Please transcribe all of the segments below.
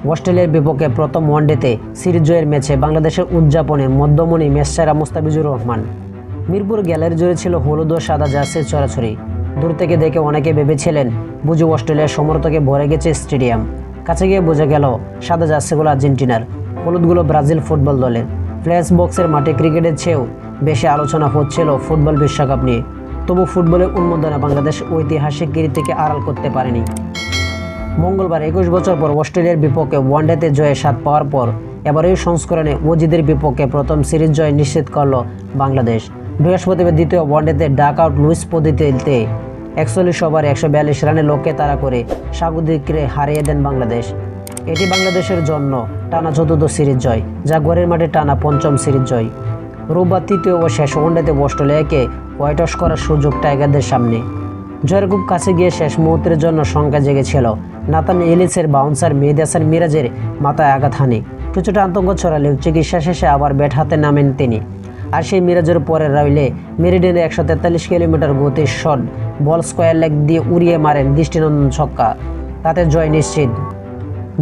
অস্ট্রেলিয়ার বিপক্ষে প্রথম ওয়ানডেতে সিরিজ জয়ের ম্যাচে বাংলাদেশের উদযাপনে মধ্যমণি ম্যাচসেরা মুস্তাফিজুর রহমান। মিরপুর গ্যালারি জুড়ে ছিল হলুদ ও সাদা জার্সির ছড়াছড়ি। দূর থেকে দেখে অনেকে ভেবেছিলেন বুঝি অস্ট্রেলিয়ার সমর্থকে ভরে গেছে স্টেডিয়াম। কাছে গিয়ে বোঝা গেল সাদা জার্সিগুলো আর্জেন্টিনার, হলুদগুলো ব্রাজিল ফুটবল দলের। ফ্ল্যাশ বক্সের মাঠে ক্রিকেটের চেয়েও বেশি আলোচনা হচ্ছিল ফুটবল বিশ্বকাপ নিয়ে। তবু ফুটবলের উন্মোদনে বাংলাদেশ ঐতিহাসিক কীর্তিকে আড়াল করতে পারেনি। মঙ্গলবার 21 বছর পর অস্ট্রেলিয়ার বিপক্ষে ওয়ানডেতে জয়ে স্বাদ পাওয়ার পর এবার এই সংস্করণে অজিদের বিপক্ষে প্রথম সিরিজ জয় নিশ্চিত করল বাংলাদেশ। বৃহস্পতিবার দ্বিতীয় ওয়ানডেতে ডাক আউট লুইস পদ্ধতিতে 41 ওভারে 142 রানের লক্ষ্যে তাড়া করে স্বাগতিককে হারিয়ে দেন বাংলাদেশ। এটি বাংলাদেশের জন্য টানা চতুর্থ সিরিজ জয়, যা ঘরের মাঠে টানা পঞ্চম সিরিজ জয়। রোববার তৃতীয় ও শেষ ওয়ানডেতে অস্ট্রেলিয়াকে হোয়াইট ওয়াশ করার সুযোগ টাইগারদের সামনে। জয়ের খুব কাছে গিয়ে শেষ মুহূর্তের জন্য শঙ্কা জেগেছিল। নাতান এলিসের বাউন্সার মেহেদী হাসান মিরাজের মাথায় আঘাত হানে। কিছুটা আতঙ্ক ছড়ালেও চিকিৎসা শেষে আবার ব্যাট হাতে নামেন তিনি। আর সেই মিরাজের পরে রইলে মেরিডিয়ানে 143 কিলোমিটার গতির শট বল স্কোয়ার লেগ দিয়ে উড়িয়ে মারেন দৃষ্টিনন্দন ছক্কা। তাতে জয় নিশ্চিত।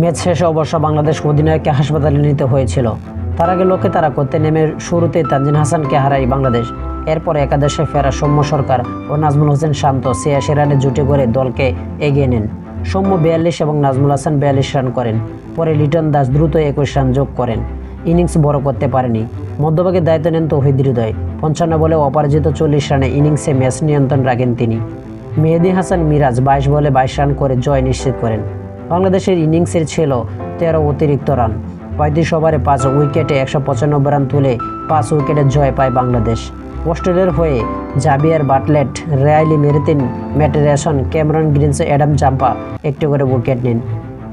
ম্যাচ শেষে অবশ্য বাংলাদেশ অধিনায়ককে হাসপাতালে নিতে হয়েছিল। তার আগে লক্ষ্যে তাড়া করতে নেমে শুরুতেই তানজিদ হাসানকে হারায় বাংলাদেশ। এরপর একাদশে ফেরা সৌম্য সরকার ও নাজমুল হোসেন শান্ত 86 রানে জুটি করে দলকে এগিয়ে নেন। সৌম্য 42 এবং নাজমুল হাসান 42 রান করেন। পরে লিটন দাস দ্রুত 21 রান যোগ করেন। ইনিংস বড় করতে পারেনি। মধ্যভাগে দায়িত্ব নেন তৌহিদ হৃদয়। 55 বলে অপরাজিত 40 রানে ইনিংসে ম্যাচ নিয়ন্ত্রণ রাখেন তিনি। মেহেদী হাসান মিরাজ 22 বলে 22 রান করে জয় নিশ্চিত করেন। বাংলাদেশের ইনিংসের ছিল 13 অতিরিক্ত রান। 35 ওভারে 5 উইকেটে 195 রান তুলে 5 উইকেটে জয় পায় বাংলাদেশ। অস্ট্রেলিয়ার হয়ে Xavier Bartlett, Riley Meredith, Matt রেসন, ক্যামেরন গ্রিনস, অ্যাডাম জাম্পা একটি করে উইকেট নেন।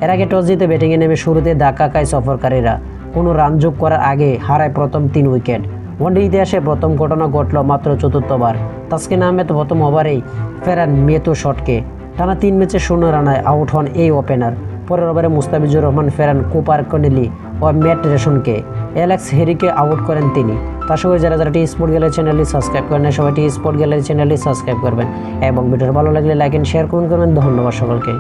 এর আগে টস জিতে ব্যাটিংয়ে নেমে শুরুতে ধাক্কা খায় সফরকারীরা। কোনো রান যোগ করার আগে হারায় প্রথম 3 উইকেট। ওয়ানডে ইতিহাসে প্রথম ঘটনা ঘটল মাত্র চতুর্থবার। তাসকিন আহমেদ প্রথম ওভারেই ফেরান মেতো শটকে। টানা 3 ম্যাচে 0 রানায় আউট হন এই ওপেনার। পরের ওভারে মুস্তাফিজুর রহমান ফেরান কুপার কনেলি ও ম্যাট রেশনকে। অ্যালেক্স হেরিকে আউট করেন তিনি। তার সঙ্গে যারা টি স্পোর্ট গ্যালারি চ্যানেলটি সাবস্ক্রাইব করেন, সবাই টি স্পোর্ট গ্যালারি চ্যানেলটি সাবস্ক্রাইব করবেন এবং ভিডিও ভালো লাগলে লাইক এন্ড শেয়ার করবেন। ধন্যবাদ সকলকে।